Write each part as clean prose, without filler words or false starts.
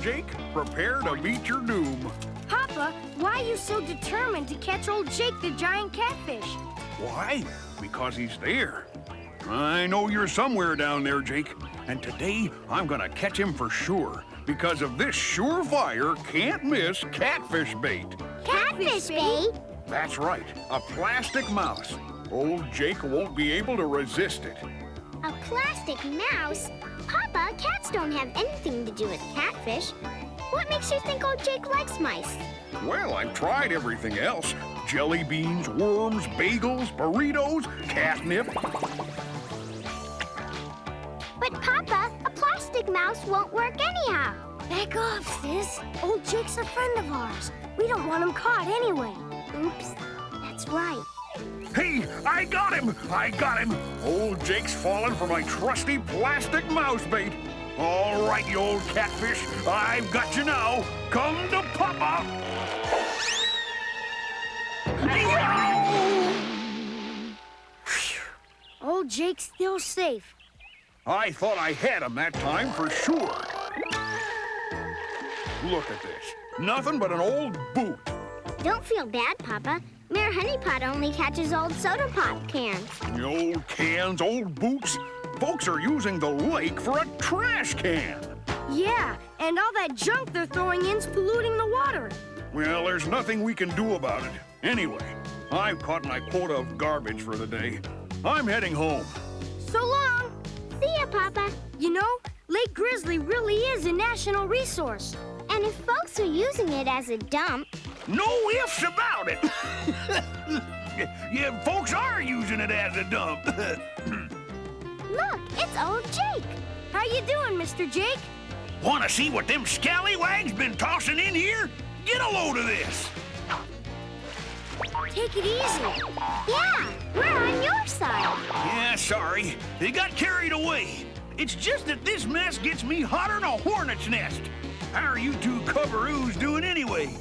Jake. Prepare to meet your doom. Papa, why are you so determined to catch old Jake the giant catfish? Why? Because he's there. I know you're somewhere down there, Jake. And today, I'm gonna catch him for sure. Because of this surefire, can't-miss catfish bait. Catfish bait? That's right, a plastic mouse. Old Jake won't be able to resist it. A plastic mouse? Papa, cats don't have anything to do with catfish. What makes you think old Jake likes mice? Well, I've tried everything else. Jelly beans, worms, bagels, burritos, catnip. But Papa, a plastic mouse won't work anyhow. Back off, sis. Old Jake's a friend of ours. We don't want him caught anyway. Oops, that's right. Hey, I got him! I got him! Old Jake's fallen for my trusty plastic mouse bait. All right, you old catfish, I've got you now. Come to Papa! Old Jake's still safe. I thought I had him that time for sure. Look at this. Nothing but an old boot. Don't feel bad, Papa. Mayor Honeypot only catches old soda pop cans. The old cans, old boots. Folks are using the lake for a trash can. Yeah, and all that junk they're throwing in's polluting the water. Well, there's nothing we can do about it. Anyway, I've caught my quota of garbage for the day. I'm heading home. So long. See ya, Papa. You know, Lake Grizzly really is a national resource. And if folks are using it as a dump... No ifs about it. Yeah, folks are using it as a dump. Look, it's old Jake. How you doing, Mr. Jake? Want to see what them scallywags been tossing in here? Get a load of this. Take it easy. Yeah, we're on your side. Yeah, sorry. They got carried away. It's just that this mess gets me hotter than a hornet's nest. How are you two coveroos doing anyway?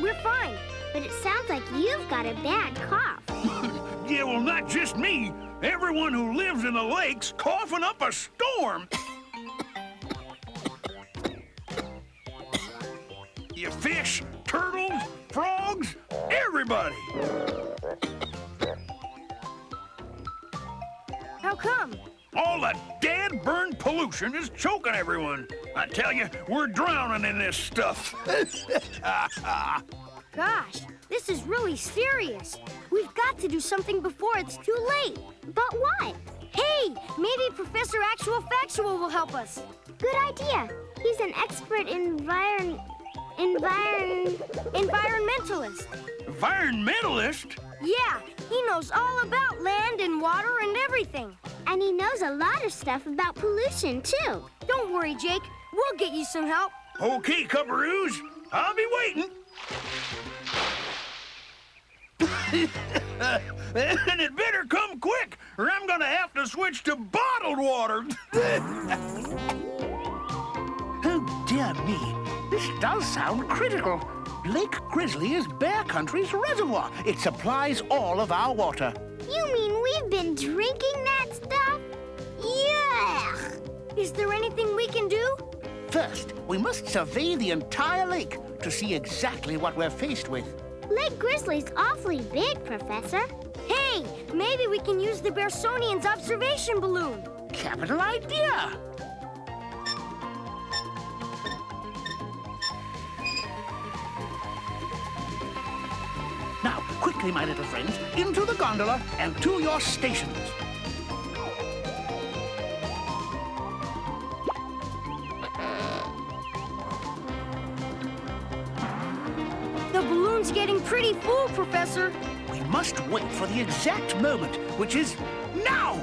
We're fine. But it sounds like you've got a bad cough. Yeah, well, not just me. Everyone who lives in the lake's coughing up a storm. You fish, turtles, frogs, everybody. How come? All the dead, burned pollution is choking everyone. I tell you, we're drowning in this stuff. Gosh, this is really serious. We've got to do something before it's too late. But what? Hey, maybe Professor Actual Factual will help us. Good idea. He's an expert environmentalist. Environmentalist? Yeah, he knows all about land and water and everything. And he knows a lot of stuff about pollution, too. Don't worry, Jake. We'll get you some help. Okay, cupperoos. I'll be waiting. And it better come quick, or I'm gonna have to switch to bottled water. Oh, dear me. This does sound critical. Lake Grizzly is Bear Country's reservoir. It supplies all of our water. You mean we've been drinking that stuff? Yuck! Is there anything we can do? First, we must survey the entire lake to see exactly what we're faced with. Lake Grizzly's awfully big, Professor. Hey, maybe we can use the Berenstain observation balloon. Capital idea! Now, quickly, my little friends, into the gondola and to your stations. The balloon's getting pretty full, Professor. We must wait for the exact moment, which is now!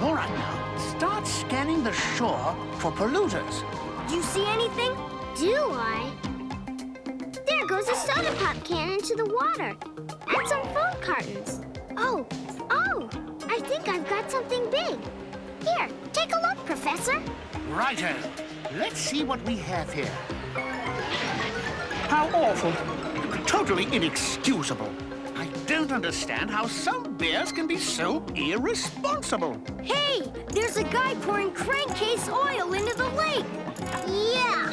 All right, now, start scanning the shore for polluters. Do you see anything? Do I? There goes a soda pop can into the water. And some phone cartons. Oh, I think I've got something big. Here, take a look, Professor. Righto. Let's see what we have here. How awful. Totally inexcusable. I don't don't understand how some bears can be so irresponsible. Hey, there's a guy pouring crankcase oil into the lake. Yeah.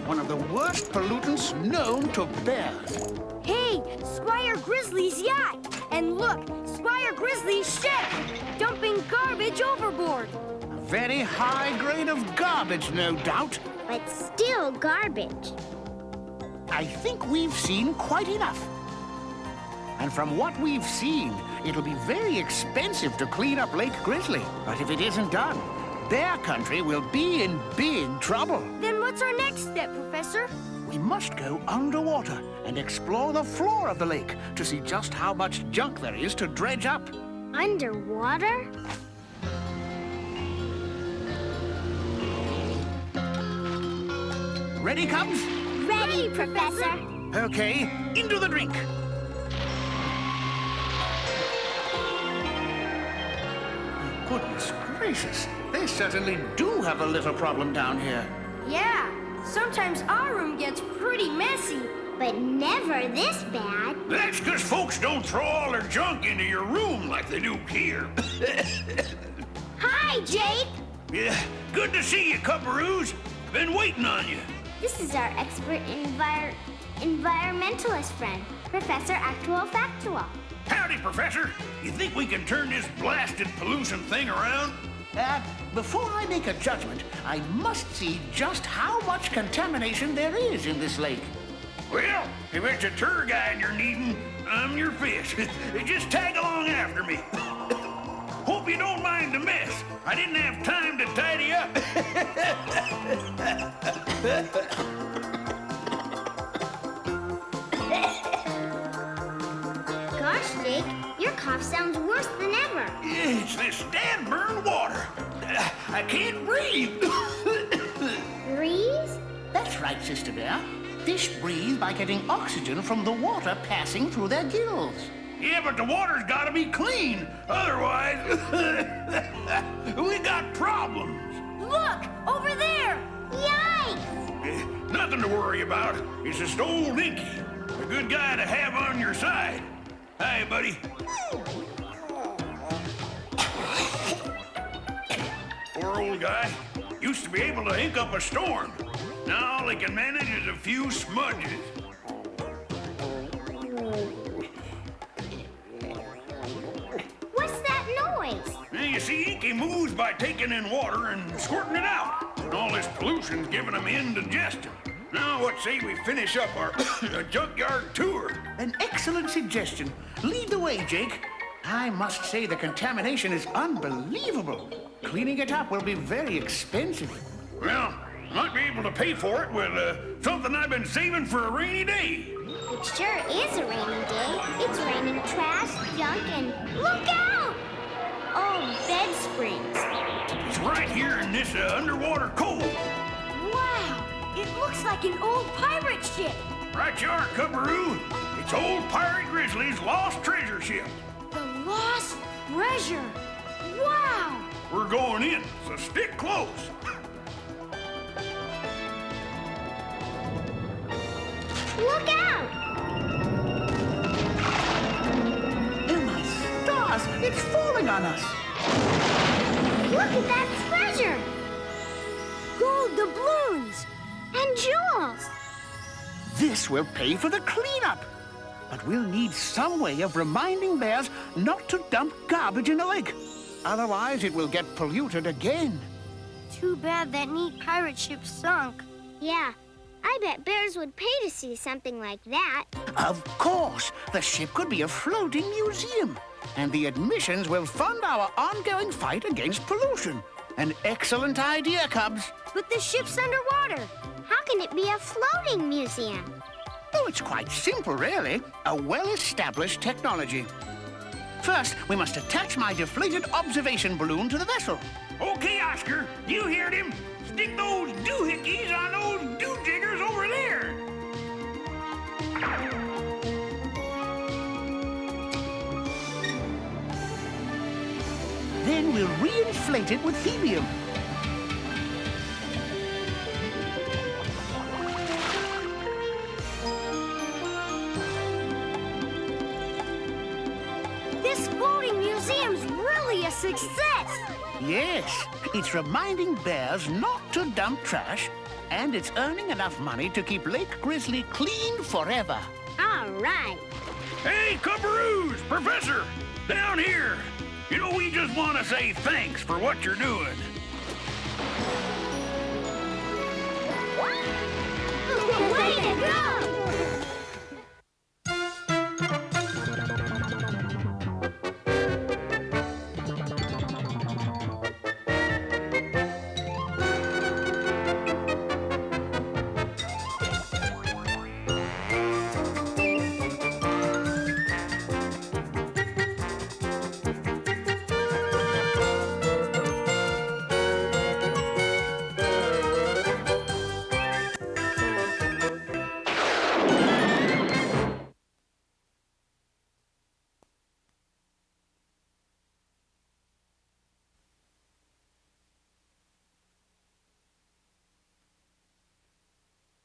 One of the worst pollutants known to bears. Hey, Squire Grizzly's yacht. And look, Squire Grizzly's ship, dumping garbage overboard. A very high grade of garbage, no doubt. But still garbage. I think we've seen quite enough. And from what we've seen, it'll be very expensive to clean up Lake Grizzly. But if it isn't done, their country will be in big trouble. Then what's our next step, Professor? We must go underwater and explore the floor of the lake to see just how much junk there is to dredge up. Underwater? Ready, Cubs? Ready, Professor. Okay, into the drink. Goodness gracious, they certainly do have a litter problem down here. Yeah, sometimes our room gets pretty messy. But never this bad. That's because folks don't throw all their junk into your room like they do here. Hi, Jake. Yeah, good to see you, Cubbaroos. Been waiting on you. This is our expert environmentalist friend, Professor Actual Factual. Howdy, Professor. You think we can turn this blasted pollution thing around? Before I make a judgment, I must see just how much contamination there is in this lake. Well, if it's a tour guide you're needing, I'm your fish. Just tag along after me. Hope you don't mind the mess. I didn't have time to tidy up. Gosh, Jake, your cough sounds worse than ever. It's this damn burned water. I can't breathe. Breeze? That's right, Sister Bear. Fish breathe by getting oxygen from the water passing through their gills. Yeah, but the water's gotta be clean. Otherwise, we got problems. Look, over there! Yikes! Nothing to worry about. It's just old Inky. A good guy to have on your side. Hi, buddy. Poor old guy. Used to be able to ink up a storm. Now all he can manage is a few smudges. What's that noise? Now, you see, Inky moves by taking in water and squirting it out. And all this pollution's giving him indigestion. Now, what say we finish up our junkyard tour? An excellent suggestion. Lead the way, Jake. I must say the contamination is unbelievable. Cleaning it up will be very expensive. Well, I might be able to pay for it with something I've been saving for a rainy day. It sure is a rainy day. It's raining trash, junk, and look out! Oh, bed springs. It's right here in this underwater cove. Wow, it looks like an old pirate ship. Right you are, Cubbaroo. It's old Pirate Grizzly's lost treasure ship. The lost treasure. Wow! We're going in, so stick close. Look out! Oh my stars! It's falling on us! Look at that treasure! Gold doubloons! And jewels! This will pay for the cleanup. But we'll need some way of reminding bears not to dump garbage in the lake. Otherwise, it will get polluted again. Too bad that neat pirate ship sunk. Yeah, I bet bears would pay to see something like that. Of course, the ship could be a floating museum. And the admissions will fund our ongoing fight against pollution. An excellent idea, Cubs. But the ship's underwater. How can it be a floating museum? Oh, it's quite simple, really. A well-established technology. First, we must attach my deflated observation balloon to the vessel. Okay, Oscar, you heard him. Stick those doohickeys on those doo-jiggers over there. Then we'll re-inflate it with helium. success! Yes, it's reminding bears not to dump trash, and it's earning enough money to keep Lake Grizzly clean forever. All right. Hey, Cumberoos! Professor! Down here! You know, we just want to say thanks for what you're doing. Way to go!